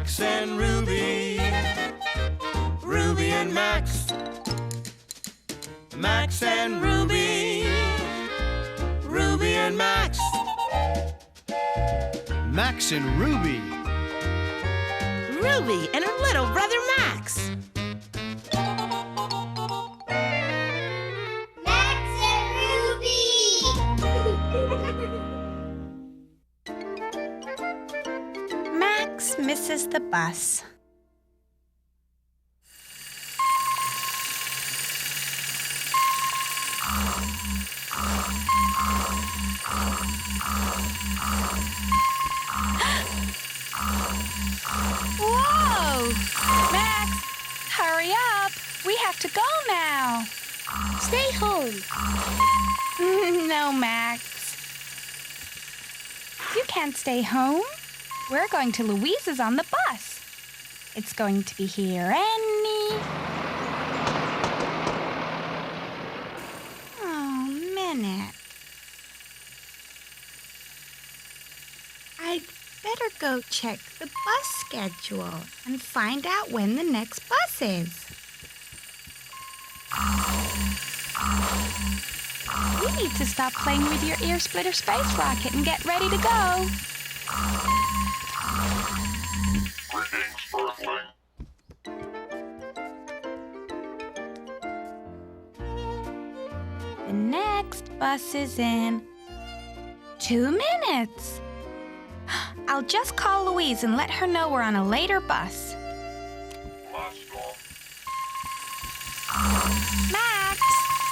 Max and Ruby. Ruby and Max. Max and Ruby. Ruby and Max. Max and Ruby. Ruby and her little brother Max. Max and Ruby! Max misses the bus. Whoa! Max, hurry up. We have to go now. Stay home. No, Max. You can't stay home. We're going to Louise's on the bus. It's going to be here any... Minute. I'd better go check the bus schedule and find out when the next bus is. You need to stop playing with your ear splitter space rocket and get ready to go. Greetings, Earthling. The next bus is in 2 minutes. I'll just call Louise and let her know we're on a later bus. Max,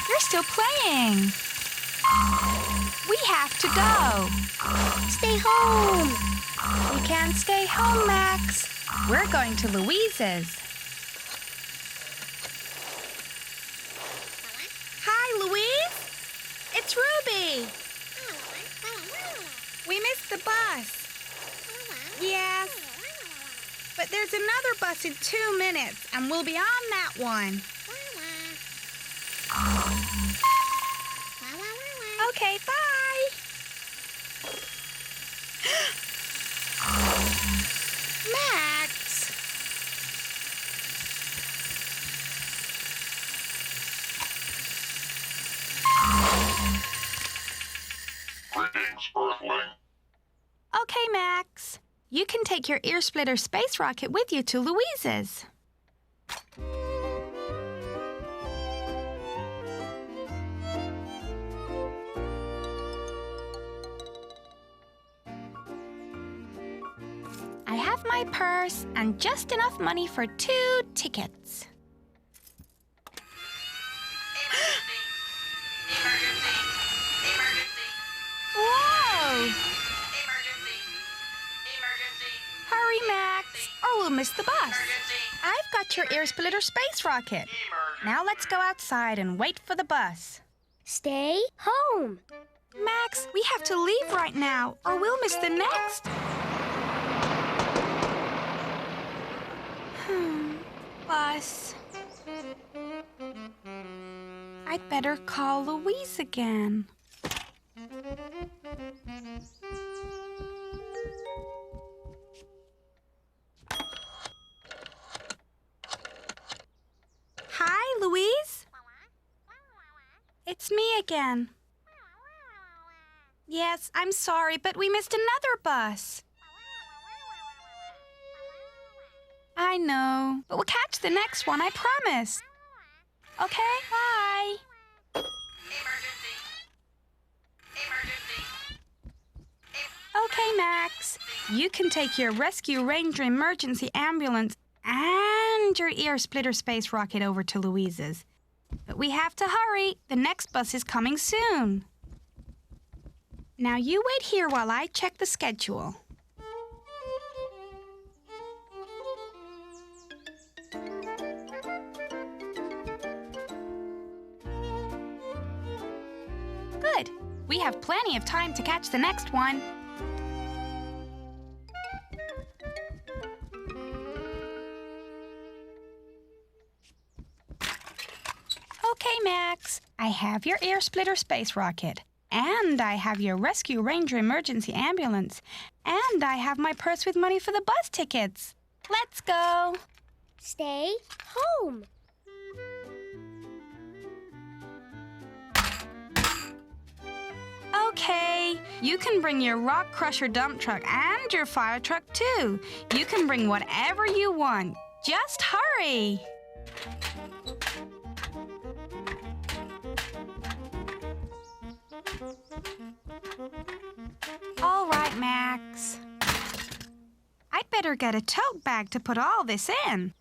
you're still playing. We have to go. Stay home. We can't stay home, Max. We're going to Louise's. Hi, Louise. It's Ruby. We missed the bus. Yes. But there's another bus in 2 minutes, and we'll be on that one. Okay, bye. Max. Greetings, Earthling. Okay, Max. You can take your ear splitter space rocket with you to Louise's. I have my purse and just enough money for 2 tickets. Whoa! Hurry, Max, or we'll miss the bus. I've got your ear splitter space rocket. Now let's go outside and wait for the bus. Stay home. Max, we have to leave right now, or we'll miss the next. Bus. I'd better call Louise again. Hi, Louise. It's me again. Yes, I'm sorry, but we missed another bus. I know, but we'll catch the next one, I promise. Okay, bye. Okay, Max. You can take your Rescue Ranger Emergency Ambulance and your ear splitter space rocket over to Louise's. But we have to hurry. The next bus is coming soon. Now you wait here while I check the schedule. Good. We have plenty of time to catch the next one. Okay, Max. I have your ear splitter space rocket. And I have your Rescue Ranger Emergency Ambulance. And I have my purse with money for the bus tickets. Let's go. Stay home. Okay, you can bring your rock crusher dump truck and your fire truck too. You can bring whatever you want. Just hurry. All right, Max. I'd better get a tote bag to put all this in.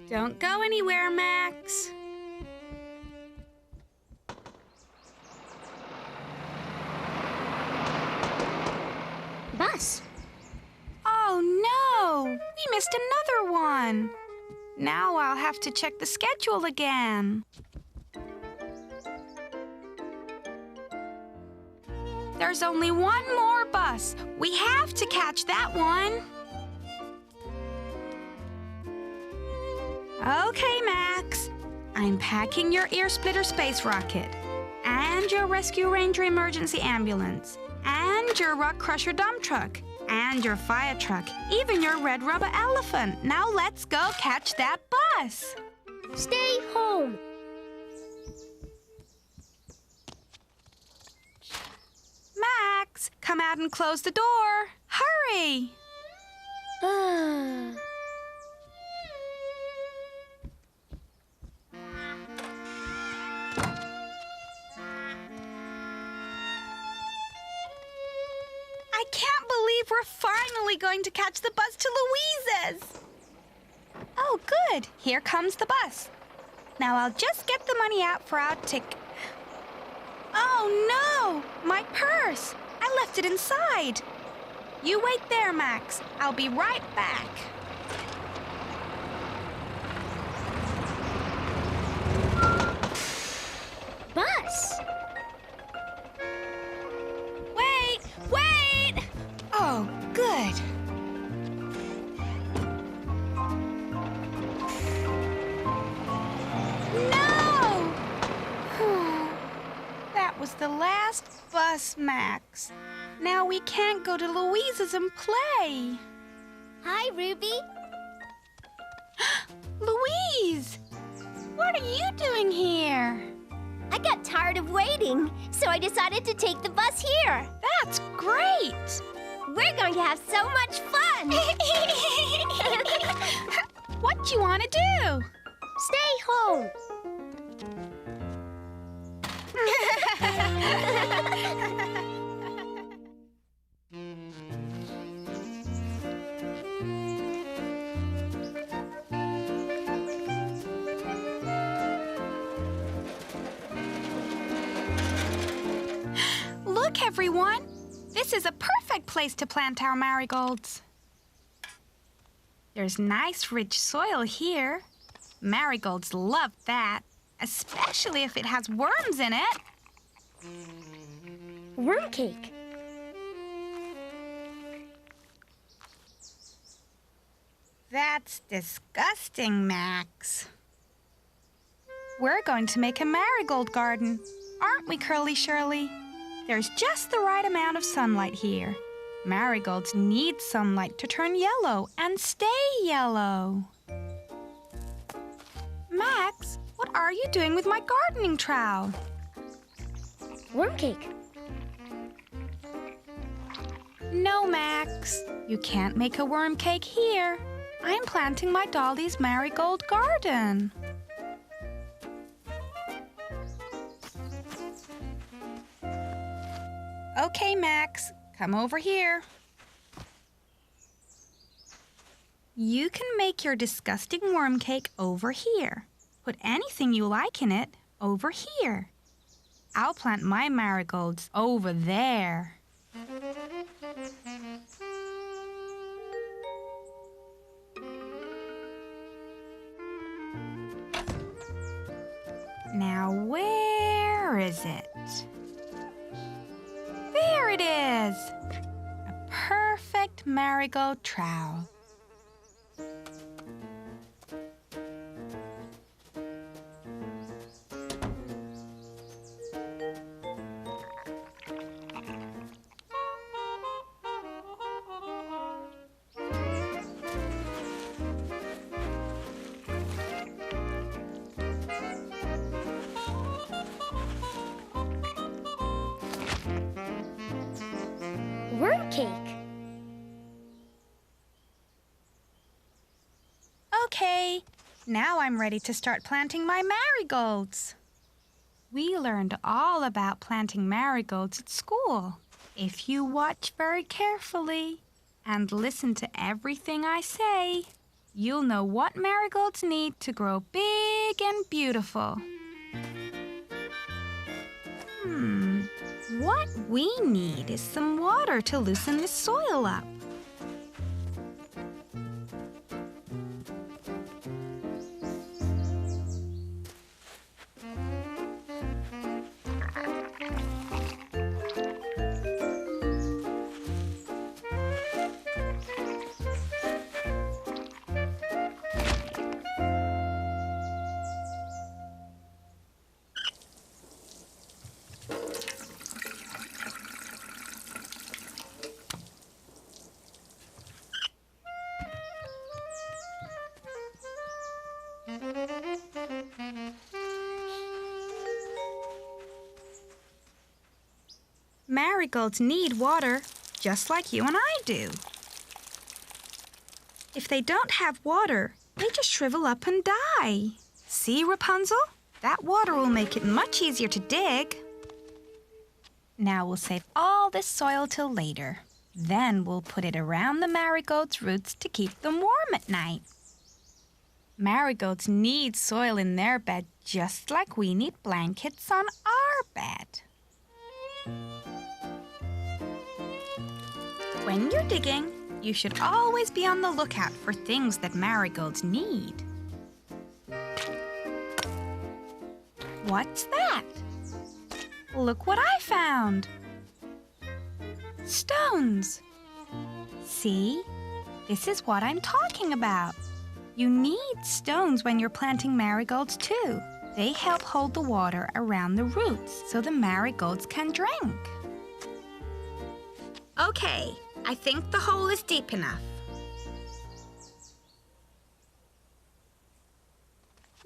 Don't go anywhere, Max. Bus. Oh, no! We missed another one. Now I'll have to check the schedule again. There's only one more bus. We have to catch that one. Okay, Max. I'm packing your ear splitter space rocket, and your rescue ranger emergency ambulance, and your rock crusher dump truck, and your fire truck, even your red rubber elephant. Now let's go catch that bus. Stay home. Max, come out and close the door. Hurry. I can't believe we're finally going to catch the bus to Louise's. Oh, good. Here comes the bus. Now I'll just get the money out for our ticket. Oh, no! My purse! I left it inside. You wait there, Max. I'll be right back. Bus. Wait! Wait! Oh, good. No! That was the last bus, Max. Now we can't go to Louise's and play. Hi, Ruby. Louise! What are you doing here? I got tired of waiting, so I decided to take the bus here. That's great! We're going to have so much fun. What do you want to do? Stay home. Look, everyone! This is a perfect place to plant our marigolds. There's nice, rich soil here. Marigolds love that, especially if it has worms in it. Wormcake. That's disgusting, Max. We're going to make a marigold garden, aren't we, Curly Shirley? There's just the right amount of sunlight here. Marigolds need sunlight to turn yellow and stay yellow. Max, what are you doing with my gardening trowel? Wormcake. No, Max. You can't make a worm cake here. I'm planting my Dolly's marigold garden. Okay, Max, come over here. You can make your disgusting worm cake over here. Put anything you like in it over here. I'll plant my marigolds over there. Now, where is it? There it is! A perfect marigold trowel. Now I'm ready to start planting my marigolds. We learned all about planting marigolds at school. If you watch very carefully and listen to everything I say, you'll know what marigolds need to grow big and beautiful. What we need is some water to loosen the soil up. Marigolds need water, just like you and I do. If they don't have water, they just shrivel up and die. See, Rapunzel? That water will make it much easier to dig. Now we'll save all this soil till later. Then we'll put it around the marigolds' roots to keep them warm at night. Marigolds need soil in their bed just like we need blankets on our bed. When you're digging, you should always be on the lookout for things that marigolds need. What's that? Look what I found. Stones. See? This is what I'm talking about. You need stones when you're planting marigolds too. They help hold the water around the roots so the marigolds can drink. Okay, I think the hole is deep enough.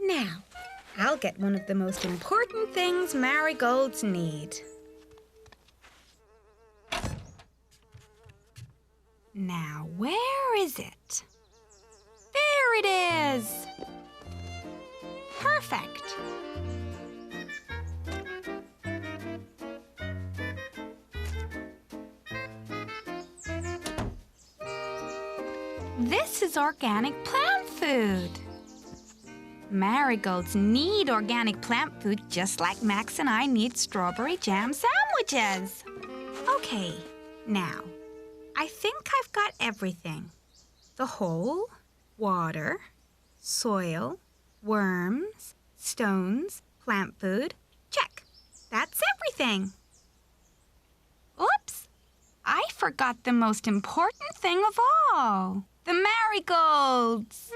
Now, I'll get one of the most important things marigolds need. Now, where is it? There it is! Perfect! This is organic plant food. Marigolds need organic plant food just like Max and I need strawberry jam sandwiches. Okay, now, I think I've got everything. The hole, water, soil, worms, stones, plant food. Check. That's everything. Oops! I forgot the most important thing of all. The marigolds!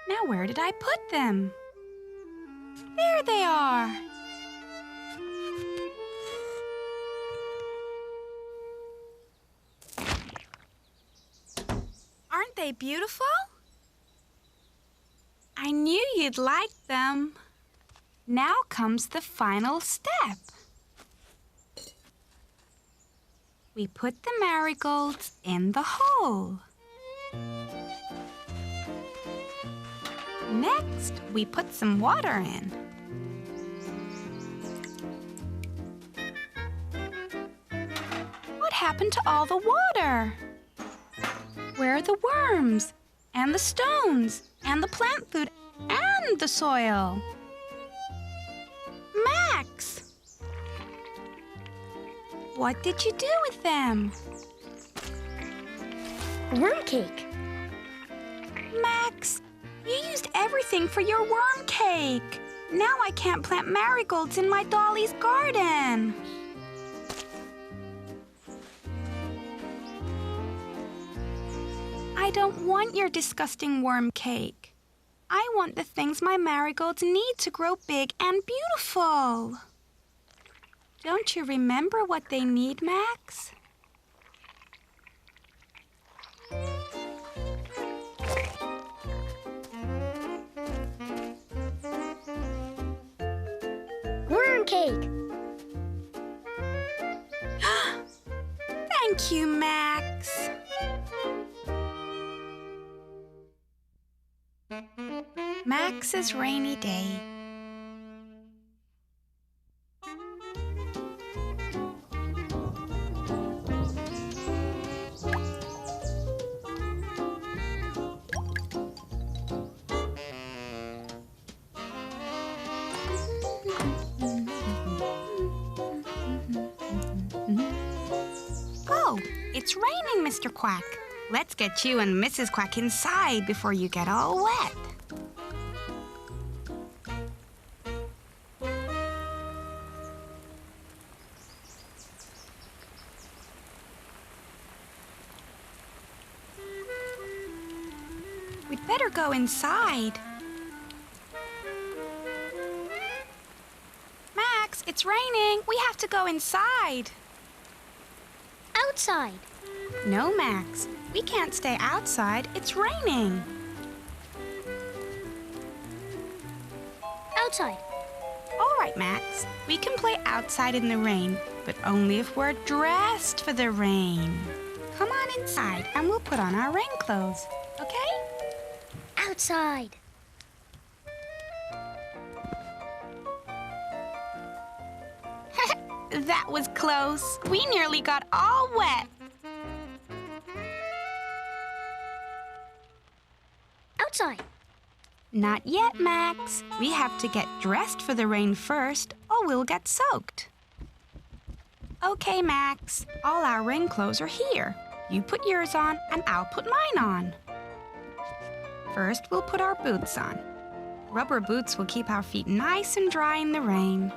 Now where did I put them? There they are. Aren't they beautiful? I knew you'd like them. Now comes the final step. We put the marigolds in the hole. Next, we put some water in. What happened to all the water? Where are the worms, and the stones, and the plant food, and the soil? Max! What did you do with them? Wormcake. Max, you used everything for your worm cake. Now I can't plant marigolds in my dolly's garden. I don't want your disgusting worm cake. I want the things my marigolds need to grow big and beautiful. Don't you remember what they need, Max? Wormcake. Thank you, Max. Max's rainy day. Oh, it's raining, Mr. Quack. Let's get you and Mrs. Quack inside before you get all wet. We'd better go inside. Max, it's raining. We have to go inside. Outside. No, Max. We can't stay outside. It's raining. Outside. All right, Max. We can play outside in the rain, but only if we're dressed for the rain. Come on inside and we'll put on our rain clothes, okay? Outside. That was close. We nearly got all wet. Outside. Not yet, Max. We have to get dressed for the rain first, or we'll get soaked. Okay, Max. All our rain clothes are here. You put yours on, and I'll put mine on. First, we'll put our boots on. Rubber boots will keep our feet nice and dry in the rain.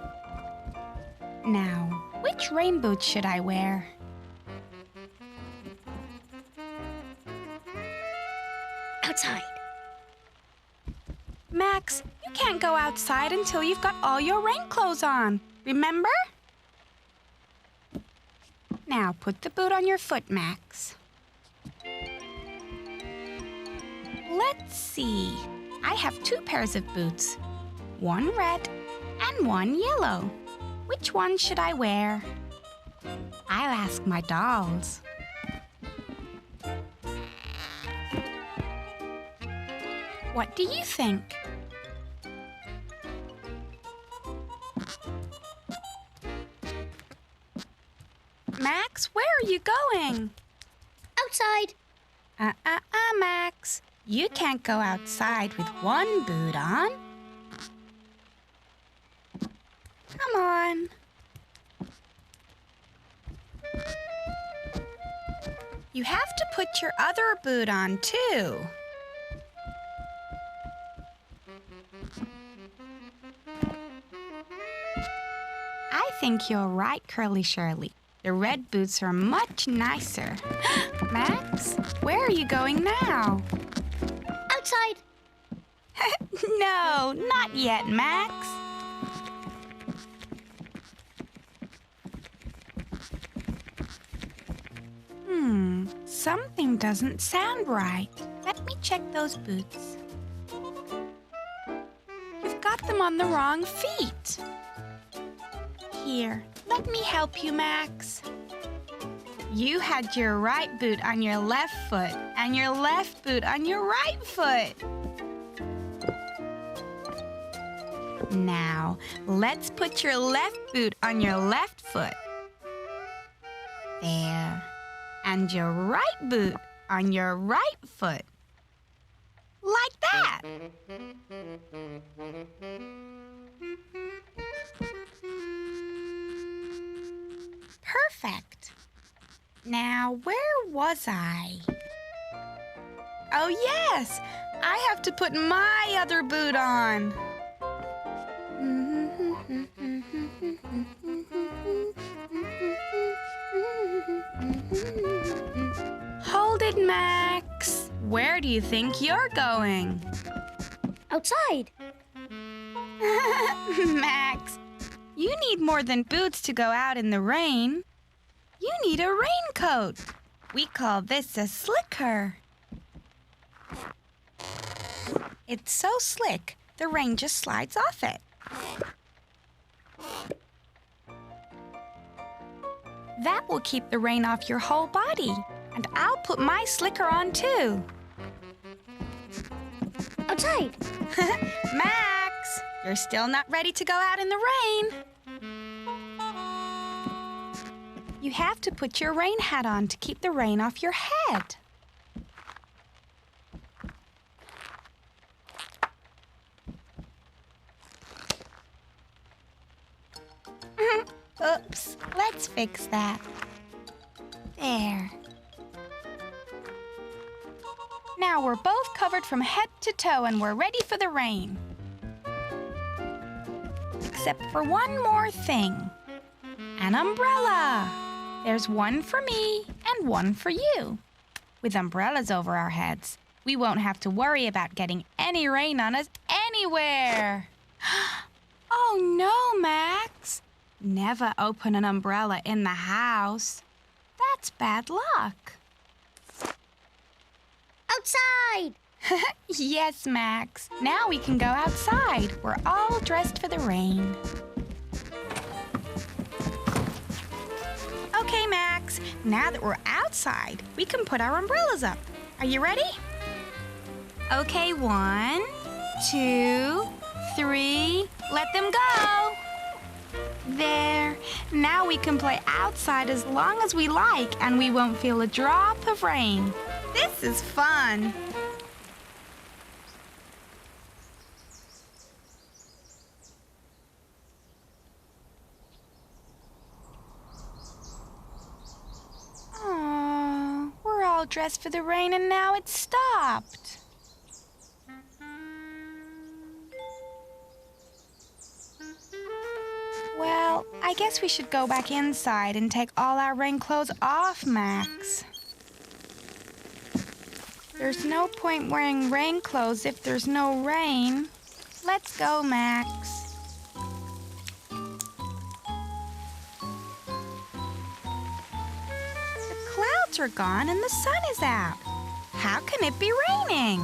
Now, which rain boots should I wear? Outside. Max, you can't go outside until you've got all your rain clothes on. Remember? Now, put the boot on your foot, Max. Let's see. I have 2 pairs of boots. One red and one yellow. Which one should I wear? I'll ask my dolls. What do you think? Max, where are you going? Outside. Max. You can't go outside with one boot on. Come on. You have to put your other boot on, too. I think you're right, Curly Shirley. The red boots are much nicer. Max, where are you going now? Outside. No, not yet, Max. Something doesn't sound right. Let me check those boots. You've got them on the wrong feet. Here, let me help you, Max. You had your right boot on your left foot and your left boot on your right foot. Now, let's put your left boot on your left foot. There. And your right boot on your right foot. Like that. Perfect. Now, where was I? Oh, yes. I have to put my other boot on. Hold it, Max. Where do you think you're going? Outside. Max, you need more than boots to go out in the rain. You need a raincoat. We call this a slicker. It's so slick, the rain just slides off it. That will keep the rain off your whole body. And I'll put my slicker on too. Outside. Max, you're still not ready to go out in the rain. You have to put your rain hat on to keep the rain off your head. Oops, let's fix that. There. Now we're both covered from head to toe and we're ready for the rain. Except for one more thing. An umbrella. There's one for me and one for you. With umbrellas over our heads, we won't have to worry about getting any rain on us anywhere. Oh no, Max. Never open an umbrella in the house. That's bad luck. Outside. Yes, Max. Now we can go outside. We're all dressed for the rain. Okay, Max. Now that we're outside, we can put our umbrellas up. Are you ready? Okay, 1, 2, 3. Let them go. There. Now we can play outside as long as we like, and we won't feel a drop of rain. This is fun. Oh, we're all dressed for the rain and now it's stopped. Well, I guess we should go back inside and take all our rain clothes off, Max. There's no point wearing rain clothes if there's no rain. Let's go, Max. The clouds are gone and the sun is out. How can it be raining?